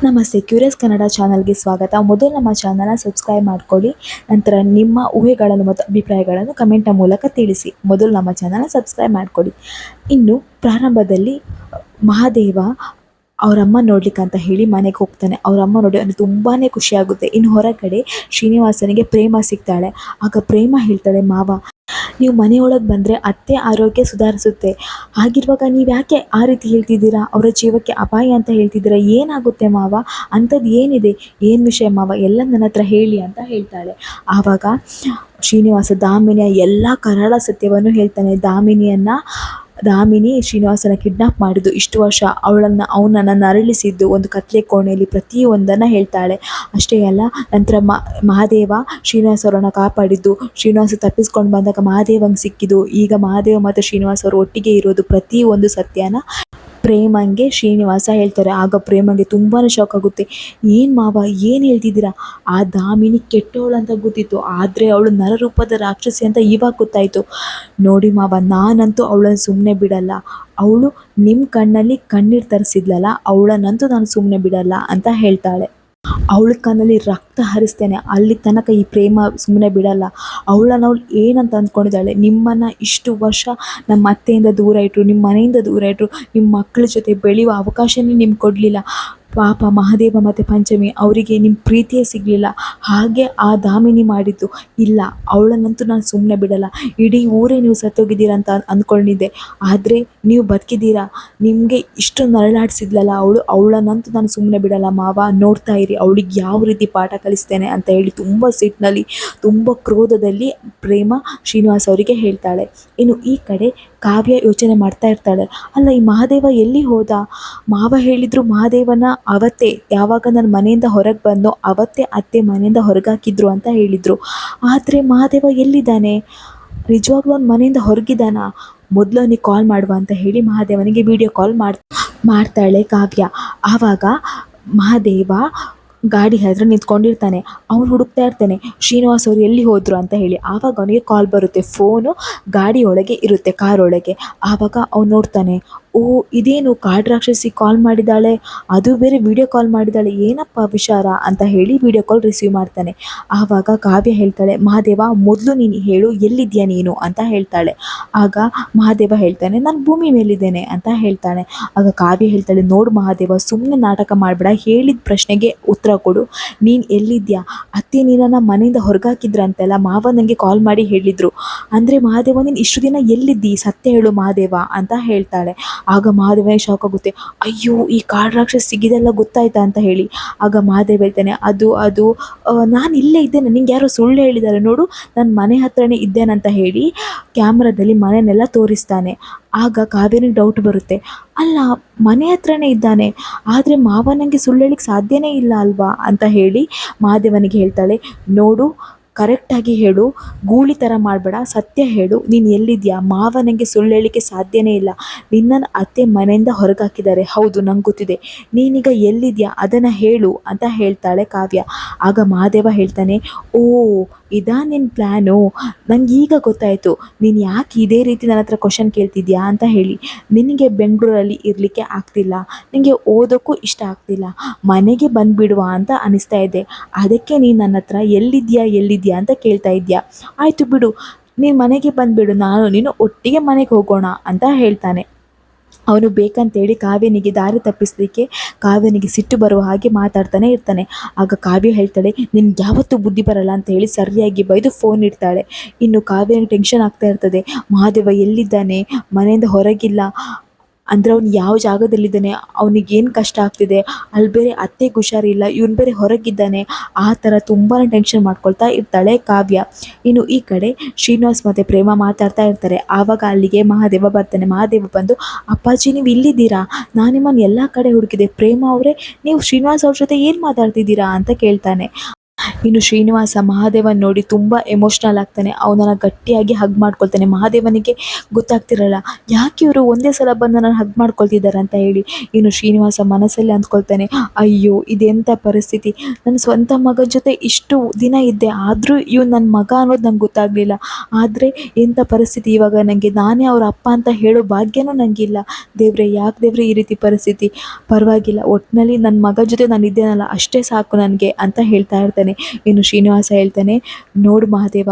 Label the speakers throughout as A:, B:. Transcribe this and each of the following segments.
A: ನಮಸ್ತೆ, ಕ್ಯೂರಿಯಸ್ ಕನ್ನಡ ಚಾನಲ್ಗೆ ಸ್ವಾಗತ. ಮೊದಲು ನಮ್ಮ ಚಾನಲ್ನ ಸಬ್ಸ್ಕ್ರೈಬ್ ಮಾಡ್ಕೊಳ್ಳಿ. ನಂತರ ನಿಮ್ಮ ಊಹೆಗಳನ್ನು ಮತ್ತು ಅಭಿಪ್ರಾಯಗಳನ್ನು ಕಮೆಂಟ್ನ ಮೂಲಕ ತಿಳಿಸಿ. ಮೊದಲು ನಮ್ಮ ಚಾನಲ್ನ ಸಬ್ಸ್ಕ್ರೈಬ್ ಮಾಡ್ಕೊಳ್ಳಿ. ಇನ್ನು ಪ್ರಾರಂಭದಲ್ಲಿ ಮಹಾದೇವ ಅವರಮ್ಮ ನೋಡ್ಲಿಕ್ಕೆ ಅಂತ ಹೇಳಿ ಮನೆಗೆ ಹೋಗ್ತಾನೆ. ಅವರಮ್ಮ ನೋಡಿ ಅವನಿಗೆ ತುಂಬಾ ಖುಷಿಯಾಗುತ್ತೆ. ಇನ್ನು ಹೊರಗಡೆ ಶ್ರೀನಿವಾಸನಿಗೆ ಪ್ರೇಮ ಸಿಗ್ತಾಳೆ. ಆಗ ಪ್ರೇಮ ಹೇಳ್ತಾಳೆ, ಮಾವ, ನೀವು ಮನೆಯೊಳಗೆ ಬಂದರೆ ಅತ್ತೆ ಆರೋಗ್ಯ ಸುಧಾರಿಸುತ್ತೆ. ಹಾಗಿರುವಾಗ ನೀವು ಯಾಕೆ ಆ ರೀತಿ ಹೇಳ್ತಿದ್ದೀರಾ? ಅವರ ಜೀವಕ್ಕೆ ಅಪಾಯ ಅಂತ ಹೇಳ್ತಿದ್ದೀರಾ. ಏನಾಗುತ್ತೆ ಮಾವ? ಅಂಥದ್ದು ಏನಿದೆ? ಏನು ವಿಷಯ ಮಾವ? ಎಲ್ಲ ನನ್ನ ಹತ್ರ ಹೇಳಿ ಅಂತ ಹೇಳ್ತಾಳೆ. ಆವಾಗ ಶ್ರೀನಿವಾಸ ದಾಮಿನಿಯ ಎಲ್ಲ ಕರಾಳ ಸತ್ಯವನ್ನು ಹೇಳ್ತಾನೆ. ದಾಮಿನಿ ಶ್ರೀನಿವಾಸನ ಕಿಡ್ನಾಪ್ ಮಾಡಿದ್ದು, ಇಷ್ಟು ವರ್ಷ ಅವನನ್ನು ನರಳಿಸಿದ್ದು, ಒಂದು ಕತ್ಲೆ ಕೋಣೆಯಲ್ಲಿ ಪ್ರತಿಯೊಂದನ್ನು ಹೇಳ್ತಾಳೆ. ಅಷ್ಟೇ ಅಲ್ಲ, ನಂತರ ಮಹಾದೇವ ಶ್ರೀನಿವಾಸ ಅವರನ್ನು ಕಾಪಾಡಿದ್ದು, ಶ್ರೀನಿವಾಸ ತಪ್ಪಿಸ್ಕೊಂಡು ಬಂದಾಗ ಮಹಾದೇವಂಗೆ ಸಿಕ್ಕಿದ್ದು, ಈಗ ಮಹಾದೇವ ಮತ್ತು ಶ್ರೀನಿವಾಸ ಅವರು ಒಟ್ಟಿಗೆ ಇರೋದು, ಪ್ರತಿಯೊಂದು ಸತ್ಯನ ಪ್ರೇಮಂಗೆ ಶ್ರೀನಿವಾಸ ಹೇಳ್ತಾರೆ. ಆಗ ಪ್ರೇಮಂಗೆ ತುಂಬಾ ಶಾಕ್ ಆಗುತ್ತೆ. ಏನು ಮಾವ, ಏನು ಹೇಳ್ತಿದ್ದೀರಾ? ಆ ದಾಮಿನಿ ಕೆಟ್ಟವಳು ಅಂತ ಗೊತ್ತಿತ್ತು, ಆದರೆ ಅವಳು ನರರೂಪದ ರಾಕ್ಷಸಿ ಅಂತ ಇವಾಗ ಗೊತ್ತಾಯಿತು. ನೋಡಿ ಮಾವ, ನಾನಂತೂ ಅವಳನ್ನು ಸುಮ್ಮನೆ ಬಿಡಲ್ಲ. ಅವಳು ನಿಮ್ಮ ಕಣ್ಣಲ್ಲಿ ಕಣ್ಣೀರು ತರಿಸಿದ್ಲಲ್ಲ, ಅವಳನ್ನಂತೂ ನಾನು ಸುಮ್ಮನೆ ಬಿಡಲ್ಲ ಅಂತ ಹೇಳ್ತಾಳೆ. ಅವಳ ಕಣ್ಣಲ್ಲಿ ರಕ್ತ ಹರಿಸ್ತೇನೆ, ಅಲ್ಲಿ ತನಕ ಈ ಪ್ರೇಮ ಸುಮ್ಮನೆ ಬಿಡಲ್ಲ. ಅವಳನ್ನು ಏನಂತ ಅಂದ್ಕೊಂಡಿದ್ದಾಳೆ, ನಿಮ್ಮನ್ನು ಇಷ್ಟು ವರ್ಷ ನಮ್ಮ ಅತ್ತೆಯಿಂದ ದೂರ ಇಟ್ಟರು, ನಿಮ್ಮ ಮನೆಯಿಂದ ದೂರ ಇಟ್ಟರು, ನಿಮ್ಮ ಮಕ್ಕಳ ಜೊತೆ ಬೆಳೆಯುವ ಅವಕಾಶನೇ ನಿಮ್ಗೆ ಕೊಡಲಿಲ್ಲ. ಪಾಪ ಮಹಾದೇವ ಮತ್ತು ಪಂಚಮಿ ಅವರಿಗೆ ನಿಮ್ಮ ಪ್ರೀತಿಯೇ ಸಿಗಲಿಲ್ಲ. ಹಾಗೆ ಆ ದಾಮಿನಿ ಮಾಡಿದ್ದು. ಇಲ್ಲ, ಅವಳನ್ನಂತೂ ನಾನು ಸುಮ್ಮನೆ ಬಿಡಲ್ಲ. ಇಡೀ ಊರೇ ನೀವು ಸತ್ತೋಗಿದ್ದೀರಾ ಅಂತ ಅಂದ್ಕೊಂಡಿದ್ದೆ, ಆದರೆ ನೀವು ಬದುಕಿದ್ದೀರಾ. ನಿಮಗೆ ಇಷ್ಟು ನರಳಾಡಿಸಿದ್ಲಲ್ಲ ಅವಳನ್ನಂತೂ ನಾನು ಸುಮ್ಮನೆ ಬಿಡಲ್ಲ ಮಾವ. ನೋಡ್ತಾ ಇರಿ, ಅವಳಿಗೆ ಯಾವ ರೀತಿ ಪಾಠ ಕಲಿಸ್ತೇನೆ ಅಂತ ಹೇಳಿ ತುಂಬ ಸಿಟ್ಟಿನಲ್ಲಿ, ತುಂಬ ಕ್ರೋಧದಲ್ಲಿ ಪ್ರೇಮ ಶ್ರೀನಿವಾಸ್ ಅವರಿಗೆ ಹೇಳ್ತಾಳೆ. ಇನ್ನು ಈ ಕಡೆ ಕಾವ್ಯ ಯೋಚನೆ ಮಾಡ್ತಾ ಇರ್ತಾಳೆ, ಅಲ್ಲ, ಈ ಮಹಾದೇವ ಎಲ್ಲಿ ಹೋದ? ಮಾವ ಹೇಳಿದ್ರು ಮಹಾದೇವನ ಅವತ್ತೇ, ಯಾವಾಗ ನನ್ನ ಮನೆಯಿಂದ ಹೊರಗೆ ಬಂದೋ ಅವತ್ತೇ ಅತ್ತೆ ಮನೆಯಿಂದ ಹೊರಗಾಕಿದ್ರು ಅಂತ ಹೇಳಿದರು. ಆದರೆ ಮಹಾದೇವ ಎಲ್ಲಿದ್ದಾನೆ? ನಿಜವಾಗ್ಲೂ ಅವ್ನು ಮನೆಯಿಂದ ಹೊರಗಿದ್ದಾನ? ಮೊದಲು ಅವನಿಗೆ ಕಾಲ್ ಮಾಡುವ ಅಂತ ಹೇಳಿ ಮಹಾದೇವನಿಗೆ ವಿಡಿಯೋ ಕಾಲ್ ಮಾಡ್ತಾಳೆ ಕಾವ್ಯ. ಆವಾಗ ಮಹಾದೇವ ಗಾಡಿ ಹತ್ರ ನಿಂತ್ಕೊಂಡಿರ್ತಾನೆ. ಅವನು ಹುಡುಕ್ತಾ ಇರ್ತಾನೆ, ಶ್ರೀನಿವಾಸ್ ಅವರು ಎಲ್ಲಿ ಹೋದರು ಅಂತ ಹೇಳಿ. ಆವಾಗ ಅವನಿಗೆ ಕಾಲ್ ಬರುತ್ತೆ. ಫೋನು ಗಾಡಿಯೊಳಗೆ ಇರುತ್ತೆ, ಕಾರೊಳಗೆ. ಆವಾಗ ಅವ್ನು ನೋಡ್ತಾನೆ, ಓ, ಇದೇನು ಕಾಡು ರಾಕ್ಷಸಿ ಕಾಲ್ ಮಾಡಿದ್ದಾಳೆ, ಅದು ಬೇರೆ ವಿಡಿಯೋ ಕಾಲ್ ಮಾಡಿದ್ದಾಳೆ, ಏನಪ್ಪ ವಿಚಾರ ಅಂತ ಹೇಳಿ ವಿಡಿಯೋ ಕಾಲ್ ರಿಸೀವ್ ಮಾಡ್ತಾನೆ. ಆವಾಗ ಕಾವ್ಯ ಹೇಳ್ತಾಳೆ, ಮಹಾದೇವ, ಮೊದಲು ನೀನು ಹೇಳು, ಎಲ್ಲಿದ್ಯಾ ನೀನು ಅಂತ ಹೇಳ್ತಾಳೆ. ಆಗ ಮಹಾದೇವ ಹೇಳ್ತಾನೆ, ನಾನು ಭೂಮಿ ಮೇಲಿದ್ದೇನೆ ಅಂತ ಹೇಳ್ತಾನೆ. ಆಗ ಕಾವ್ಯ ಹೇಳ್ತಾಳೆ, ನೋಡು ಮಹಾದೇವ, ಸುಮ್ಮನೆ ನಾಟಕ ಮಾಡಬೇಡ, ಹೇಳಿದ ಪ್ರಶ್ನೆಗೆ ಉತ್ತರ ಕೊಡು. ನೀನು ಎಲ್ಲಿದ್ಯಾ? ಅತ್ತೆ ನೀನನ್ನು ಮನೆಯಿಂದ ಹೊರಗಾಕಿದ್ರಂತೆಲ್ಲ ಮಾವ ನನಗೆ ಕಾಲ್ ಮಾಡಿ ಹೇಳಿದರು. ಅಂದರೆ ಮಹಾದೇವ, ನೀನು ಇಷ್ಟು ದಿನ ಎಲ್ಲಿದ್ದಿ? ಸತ್ಯ ಹೇಳು ಮಹಾದೇವ ಅಂತ ಹೇಳ್ತಾಳೆ. ಆಗ ಮಹಾದೇವನೇ ಶಾಕ್ ಆಗುತ್ತೆ. ಅಯ್ಯೋ, ಈ ಕಾಡು ರಾಕ್ಷಸ ಸಿಗಿದೆಲ್ಲ ಗೊತ್ತಾಯ್ತಾ ಅಂತ ಹೇಳಿ. ಆಗ ಮಹಾದೇವ ಹೇಳ್ತಾನೆ, ಅದು ನಾನು ಇಲ್ಲೇ ಇದ್ದೇನೆ, ನಿಂಗೆ ಯಾರೋ ಸುಳ್ಳು ಹೇಳಿದ್ದಾರೆ ನೋಡು, ನನ್ನ ಮನೆ ಹತ್ರನೇ ಇದ್ದೇನಂತ ಹೇಳಿ ಕ್ಯಾಮ್ರಾದಲ್ಲಿ ಮನೆಯನ್ನೆಲ್ಲ ತೋರಿಸ್ತಾನೆ. ಆಗ ಕಾವ್ಯನಿಗೆ ಡೌಟ್ ಬರುತ್ತೆ, ಅಲ್ಲ, ಮನೆ ಹತ್ರನೇ ಇದ್ದಾನೆ, ಆದರೆ ಮಾವ ನನಗೆ ಸುಳ್ಳು ಹೇಳಿಕ್ಕೆ ಸಾಧ್ಯನೇ ಇಲ್ಲ ಅಲ್ವಾ ಅಂತ ಹೇಳಿ ಮಹಾದೇವನಿಗೆ ಹೇಳ್ತಾಳೆ. ನೋಡು, ಕರೆಕ್ಟಾಗಿ ಹೇಳು, ಗೂಳಿ ಥರ ಮಾಡಬೇಡ, ಸತ್ಯ ಹೇಳು, ನೀನು ಎಲ್ಲಿದ್ಯಾ? ಮಾವ ನನಗೆ ಸುಳ್ಳು ಹೇಳಲಿಕ್ಕೆ ಸಾಧ್ಯನೇ ಇಲ್ಲ. ನಿನ್ನನ್ನು ಅತ್ತೆ ಮನೆಯಿಂದ ಹೊರಗಾಕಿದ್ದಾರೆ, ಹೌದು, ನಂಗೆ ಗೊತ್ತಿದೆ. ನೀನೀಗ ಎಲ್ಲಿದ್ಯಾ ಅದನ್ನು ಹೇಳು ಅಂತ ಹೇಳ್ತಾಳೆ ಕಾವ್ಯ. ಆಗ ಮಹಾದೇವ ಹೇಳ್ತಾನೆ, ಓ, ಇದಾ ನಿನ್ನ ಪ್ಲ್ಯಾನು? ನಂಗೆ ಈಗ ಗೊತ್ತಾಯಿತು, ನೀನು ಯಾಕೆ ಇದೇ ರೀತಿ ನನ್ನ ಹತ್ರ ಕ್ವಶನ್ ಕೇಳ್ತಿದ್ಯಾ ಅಂತ ಹೇಳಿ. ನಿನಗೆ ಬೆಂಗಳೂರಲ್ಲಿ ಇರಲಿಕ್ಕೆ ಆಗ್ತಿಲ್ಲ, ನಿನಗೆ ಓದೋಕ್ಕೂ ಇಷ್ಟ ಆಗ್ತಿಲ್ಲ, ಮನೆಗೆ ಬಂದುಬಿಡುವ ಅಂತ ಅನಿಸ್ತಾ ಇದೆ. ಅದಕ್ಕೆ ನೀನು ನನ್ನ ಹತ್ರ ಎಲ್ಲಿದ್ಯಾ ಅಂತ ಕೇಳ್ತಾ ಇದ್ಯಾ? ಆಯಿತು ಬಿಡು, ನೀನು ಮನೆಗೆ ಬಂದುಬಿಡು, ನಾನು ನೀನು ಒಟ್ಟಿಗೆ ಮನೆಗೆ ಹೋಗೋಣ ಅಂತ ಹೇಳ್ತಾನೆ. ಅವನು ಬೇಕಂತೇಳಿ ಕಾವ್ಯನಿಗೆ ದಾರಿ ತಪ್ಪಿಸಲಿಕ್ಕೆ, ಕಾವ್ಯನಿಗೆ ಸಿಟ್ಟು ಬರುವ ಹಾಗೆ ಮಾತಾಡ್ತಾನೆ ಇರ್ತಾನೆ. ಆಗ ಕಾವ್ಯ ಹೇಳ್ತಾಳೆ, ನಿನ್ಗೆ ಯಾವತ್ತೂ ಬುದ್ಧಿ ಬರಲ್ಲ ಅಂತ ಹೇಳಿ ಸರಿಯಾಗಿ ಬೈದು ಫೋನ್ ಇಡ್ತಾಳೆ. ಇನ್ನು ಕಾವ್ಯನಿಗೆ ಟೆನ್ಷನ್ ಆಗ್ತಾ ಇರ್ತದೆ, ಮಹಾದೇವ ಎಲ್ಲಿದ್ದಾನೆ, ಮನೆಯಿಂದ ಹೊರಗಿಲ್ಲ ಅಂದರೆ ಅವ್ನು ಯಾವ ಜಾಗದಲ್ಲಿದ್ದಾನೆ, ಅವನಿಗೇನು ಕಷ್ಟ ಆಗ್ತಿದೆ, ಅಲ್ಲಿ ಬೇರೆ ಅತ್ತೆಗೆ ಹುಷಾರಿಲ್ಲ, ಇವನು ಬೇರೆ ಹೊರಗಿದ್ದಾನೆ, ಆ ಥರ ತುಂಬಾ ಟೆನ್ಷನ್ ಮಾಡ್ಕೊಳ್ತಾ ಇರ್ತಾಳೆ ಕಾವ್ಯ. ಇನ್ನು ಈ ಕಡೆ ಶ್ರೀನಿವಾಸ್ ಮತ್ತು ಪ್ರೇಮ ಮಾತಾಡ್ತಾ ಇರ್ತಾರೆ. ಆವಾಗ ಅಲ್ಲಿಗೆ ಮಹಾದೇವ ಬರ್ತಾನೆ. ಮಹಾದೇವ ಬಂದು, ಅಪ್ಪಾಜಿ, ನೀವು ಇಲ್ಲಿದ್ದೀರಾ? ನಾನು ನಿಮ್ಮನ್ನು ಎಲ್ಲ ಕಡೆ ಹುಡುಕಿದೆ. ಪ್ರೇಮ ಅವರೇ, ನೀವು ಶ್ರೀನಿವಾಸ್ ಅವ್ರ ಜೊತೆ ಏನು ಮಾತಾಡ್ತಿದ್ದೀರಾ ಅಂತ ಕೇಳ್ತಾನೆ. ಇನ್ನು ಶ್ರೀನಿವಾಸ ಮಹಾದೇವನ್ ನೋಡಿ ತುಂಬ ಎಮೋಷ್ನಲ್ ಆಗ್ತಾನೆ. ಅವನನ್ನು ಗಟ್ಟಿಯಾಗಿ ಹಗ್ ಮಾಡ್ಕೊಳ್ತಾನೆ. ಮಹಾದೇವನಿಗೆ ಗೊತ್ತಾಗ್ತಿರಲ್ಲ ಯಾಕೆ ಇವರು ಒಂದೇ ಸಲ ಬಂದು ನನ್ನ ಹಗ್ ಮಾಡ್ಕೊಳ್ತಿದ್ದಾರೆ ಅಂತ ಹೇಳಿ. ಇನ್ನು ಶ್ರೀನಿವಾಸ ಮನಸ್ಸಲ್ಲಿ ಅಂದ್ಕೊಳ್ತಾನೆ, ಅಯ್ಯೋ ಇದೆಂಥ ಪರಿಸ್ಥಿತಿ, ನನ್ನ ಸ್ವಂತ ಮಗನ ಜೊತೆ ಇಷ್ಟು ದಿನ ಇದ್ದೆ, ಆದರೂ ಇವ್ನು ನನ್ನ ಮಗ ಅನ್ನೋದು ನಂಗೆ ಗೊತ್ತಾಗಲಿಲ್ಲ. ಆದರೆ ಎಂಥ ಪರಿಸ್ಥಿತಿ ಇವಾಗ ನನಗೆ, ನಾನೇ ಅವ್ರ ಅಪ್ಪ ಅಂತ ಹೇಳೋ ಭಾಗ್ಯನೂ ನನಗಿಲ್ಲ. ದೇವ್ರೆ ಯಾಕೆ ದೇವ್ರೆ ಈ ರೀತಿ ಪರಿಸ್ಥಿತಿ, ಪರವಾಗಿಲ್ಲ ಒಟ್ಟಿನಲ್ಲಿ ನನ್ನ ಮಗ ಜೊತೆ ನಾನು ಇದ್ದೇನಲ್ಲ ಅಷ್ಟೇ ಸಾಕು ನನಗೆ ಅಂತ ಹೇಳ್ತಾ ಇರ್ತಾನೆ. ಇನ್ನು ಶ್ರೀನಿವಾಸ ಹೇಳ್ತಾನೆ, ನೋಡು ಮಹಾದೇವ,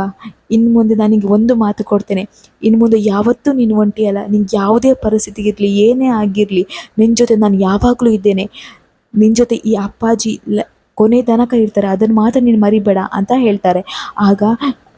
A: ಇನ್ನು ಮುಂದೆ ನನಗೆ ಒಂದು ಮಾತು ಕೊಡ್ತೇನೆ, ಇನ್ನು ಮುಂದೆ ಯಾವತ್ತೂ ನೀನು ಒಂಟಿಯಲ್ಲ. ನಿಂಗೆ ಯಾವುದೇ ಪರಿಸ್ಥಿತಿ ಇರಲಿ, ಏನೇ ಆಗಿರಲಿ, ನಿನ್ನ ಜೊತೆ ನಾನು ಯಾವಾಗಲೂ ಇದ್ದೇನೆ. ನಿನ್ನ ಜೊತೆ ಈ ಅಪ್ಪಾಜಿ ಕೊನೆ ತನಕ ಇರ್ತಾರೆ, ಅದನ್ನು ಮಾತ್ರ ನೀನು ಮರಿಬೇಡ ಅಂತ ಹೇಳ್ತಾರೆ. ಆಗ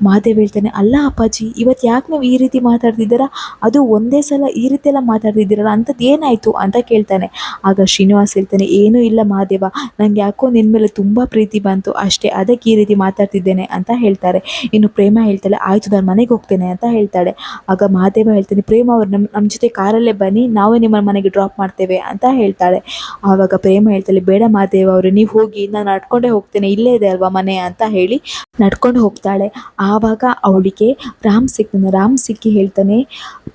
A: ಮಹಾದೇವ್ ಹೇಳ್ತಾನೆ, ಅಲ್ಲ ಅಪ್ಪಾಜಿ, ಇವತ್ತು ಯಾಕೆ ನೀವು ಈ ರೀತಿ ಮಾತಾಡ್ತಿದ್ದೀರಾ, ಅದು ಒಂದೇ ಸಲ ಈ ರೀತಿ ಎಲ್ಲ ಮಾತಾಡ್ತಿದ್ದೀರಲ್ಲ, ಅಂಥದ್ದು ಏನಾಯಿತು ಅಂತ ಕೇಳ್ತಾನೆ. ಆಗ ಶ್ರೀನಿವಾಸ್ ಹೇಳ್ತಾನೆ, ಏನೂ ಇಲ್ಲ ಮಹಾದೇವ, ನಂಗೆ ಯಾಕೋ ನಿನ್ನ ಮೇಲೆ ತುಂಬ ಪ್ರೀತಿ ಬಂತು ಅಷ್ಟೇ, ಅದಕ್ಕೆ ಈ ರೀತಿ ಮಾತಾಡ್ತಿದ್ದೇನೆ ಅಂತ ಹೇಳ್ತಾರೆ. ಇನ್ನು ಪ್ರೇಮ ಹೇಳ್ತಾಳೆ, ಆಯಿತು ನಾನು ಮನೆಗೆ ಹೋಗ್ತೇನೆ ಅಂತ ಹೇಳ್ತಾಳೆ. ಆಗ ಮಹಾದೇವ ಹೇಳ್ತಾನೆ, ಪ್ರೇಮ ಅವ್ರು ನಮ್ಮ ಜೊತೆ ಕಾರಲ್ಲೇ ಬನ್ನಿ, ನಾವೇ ನಿಮ್ಮ ಮನೆಗೆ ಡ್ರಾಪ್ ಮಾಡ್ತೇವೆ ಅಂತ ಹೇಳ್ತಾಳೆ. ಆವಾಗ ಪ್ರೇಮ ಹೇಳ್ತಾಳೆ, ಬೇಡ ಮಹಾದೇವ ಅವರು, ನೀವು ಹೋಗಿ, ನಾನು ನಡ್ಕೊಂಡೇ ಹೋಗ್ತೇನೆ, ಇಲ್ಲೇ ಇದೆ ಅಲ್ವಾ ಮನೆ ಅಂತ ಹೇಳಿ ನಡ್ಕೊಂಡು ಹೋಗ್ತಾಳೆ. ಆವಾಗ ಅವಳಿಗೆ ರಾಮ್ ಸಿಗ್ತಾನೆ. ರಾಮ್ ಸಿಕ್ಕಿ ಹೇಳ್ತಾನೆ,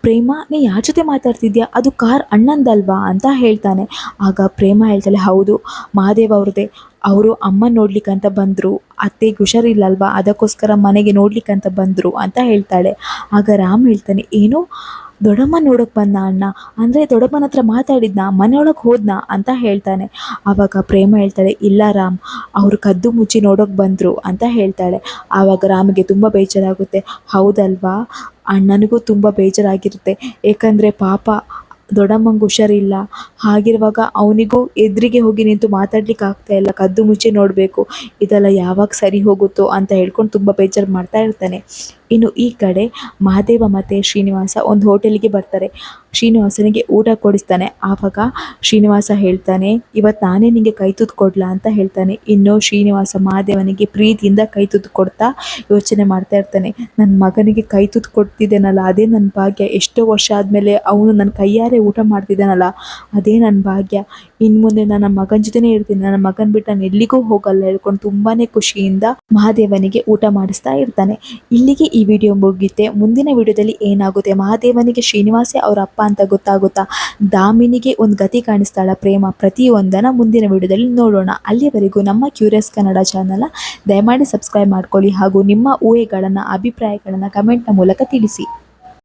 A: ಪ್ರೇಮ ನೀ ಯಾರ ಜೊತೆ ಮಾತಾಡ್ತಿದ್ಯಾ, ಅದು ಕಾರ್ ಅಣ್ಣಂದಲ್ವಾ ಅಂತ ಹೇಳ್ತಾನೆ. ಆಗ ಪ್ರೇಮ ಹೇಳ್ತಾಳೆ, ಹೌದು ಮಹಾದೇವ್ ಅವ್ರದ್ದೇ, ಅವರು ಅಮ್ಮ ನೋಡ್ಲಿಕ್ಕಂತ ಬಂದರು, ಅತ್ತೆಗೆ ಹುಷಾರಿಲ್ಲಲ್ವಾ ಅದಕ್ಕೋಸ್ಕರ ಮನೆಗೆ ನೋಡ್ಲಿಕ್ಕಂತ ಬಂದರು ಅಂತ ಹೇಳ್ತಾಳೆ. ಆಗ ರಾಮ್ ಹೇಳ್ತಾನೆ, ಏನು ದೊಡ್ಡಮ್ಮ ನೋಡೋಕೆ ಬಂದ ಅಣ್ಣ, ಅಂದರೆ ದೊಡ್ಡಮ್ಮನ ಹತ್ರ ಮಾತಾಡಿದ್ನಾ, ಮನೆಯೊಳಗೆ ಹೋದ್ನಾ ಅಂತ ಹೇಳ್ತಾನೆ. ಆವಾಗ ಪ್ರೇಮ ಹೇಳ್ತಾಳೆ, ಇಲ್ಲ ರಾಮ್, ಅವರು ಕದ್ದು ಮುಚ್ಚಿ ನೋಡೋಕೆ ಬಂದರು ಅಂತ ಹೇಳ್ತಾಳೆ. ಆವಾಗ ರಾಮಿಗೆ ತುಂಬ ಬೇಜಾರಾಗುತ್ತೆ. ಹೌದಲ್ವಾ, ಅಣ್ಣನಿಗೂ ತುಂಬ ಬೇಜಾರಾಗಿರುತ್ತೆ, ಏಕೆಂದರೆ ಪಾಪ ದೊಡ್ಡಮ್ಮಂಗೆ ಹುಷಾರಿಲ್ಲ, ಹಾಗಿರುವಾಗ ಅವನಿಗೂ ಎದುರಿಗೆ ಹೋಗಿ ನಿಂತು ಮಾತಾಡ್ಲಿಕ್ಕೆ ಆಗ್ತಾ ಇಲ್ಲ, ಕದ್ದು ಮುಚ್ಚಿ ನೋಡಬೇಕು, ಇದೆಲ್ಲ ಯಾವಾಗ ಸರಿ ಹೋಗುತ್ತೋ ಅಂತ ಹೇಳ್ಕೊಂಡು ತುಂಬ ಬೇಜಾರು ಮಾಡ್ತಾ ಇರ್ತಾನೆ. ಇನ್ನು ಈ ಕಡೆ ಮಹಾದೇವ ಮತ್ತು ಶ್ರೀನಿವಾಸ ಒಂದು ಹೋಟೆಲಿಗೆ ಬರ್ತಾರೆ. ಶ್ರೀನಿವಾಸನಿಗೆ ಊಟ ಕೊಡಿಸ್ತಾನೆ. ಆವಾಗ ಶ್ರೀನಿವಾಸ ಹೇಳ್ತಾನೆ, ಇವತ್ತು ನಾನೇ ನಿನಗೆ ಕೈ ತುತ್ತು ಕೊಡ್ಲಾ ಅಂತ ಹೇಳ್ತಾನೆ. ಇನ್ನು ಶ್ರೀನಿವಾಸ ಮಹಾದೇವನಿಗೆ ಪ್ರೀತಿಯಿಂದ ಕೈ ತುತ್ತು ಕೊಡ್ತಾ ಯೋಚನೆ ಮಾಡ್ತಾ ಇರ್ತಾನೆ, ನನ್ನ ಮಗನಿಗೆ ಕೈ ತುತ್ತು ಕೊಡ್ತಿದ್ದೇನಲ್ಲ ಅದೇ ನನ್ನ ಭಾಗ್ಯ, ಎಷ್ಟೋ ವರ್ಷ ಆದಮೇಲೆ ಅವನು ನನ್ನ ಕೈಯಾರೆ ಊಟ ಮಾಡ್ತಿದ್ದಾನಲ್ಲ ಅದೇ ನನ್ನ ಭಾಗ್ಯ, ಇನ್ನು ಮುಂದೆ ನನ್ನ ಮಗನ ಜೊತೆನೇ ಇರ್ತೀನಿ, ನನ್ನ ಮಗನ ಬಿಟ್ಟು ನಾನು ಎಲ್ಲಿಗೂ ಹೋಗಲ್ಲ ಹೇಳ್ಕೊಂಡು ತುಂಬಾ ಖುಷಿಯಿಂದ ಮಹಾದೇವನಿಗೆ ಊಟ ಮಾಡಿಸ್ತಾ ಇರ್ತಾನೆ. ಇಲ್ಲಿಗೆ ಈ ವಿಡಿಯೋ ಮುಗಿಯುತ್ತೆ. ಮುಂದಿನ ವಿಡಿಯೋದಲ್ಲಿ ಏನಾಗುತ್ತೆ, ಮಹಾದೇವನಿಗೆ ಶ್ರೀನಿವಾಸೇ ಅವರ ಅಪ್ಪ ಅಂತ ಗೊತ್ತಾಗುತ್ತಾ, ದಾಮಿನಿಗೆ ಒಂದು ಗತಿ ಕಾಣಿಸ್ತಾಳ ಪ್ರೇಮ, ಪ್ರತಿಯೊಂದನ್ನು ಮುಂದಿನ ವಿಡಿಯೋದಲ್ಲಿ ನೋಡೋಣ. ಅಲ್ಲಿವರೆಗೂ ನಮ್ಮ ಕ್ಯೂರಿಯಸ್ ಕನ್ನಡ ಚಾನಲ್ನ ದಯಮಾಡಿ ಸಬ್ಸ್ಕ್ರೈಬ್ ಮಾಡ್ಕೊಳ್ಳಿ ಹಾಗೂ ನಿಮ್ಮ ಊಹೆಗಳನ್ನು, ಅಭಿಪ್ರಾಯಗಳನ್ನು ಕಮೆಂಟ್ನ ಮೂಲಕ ತಿಳಿಸಿ.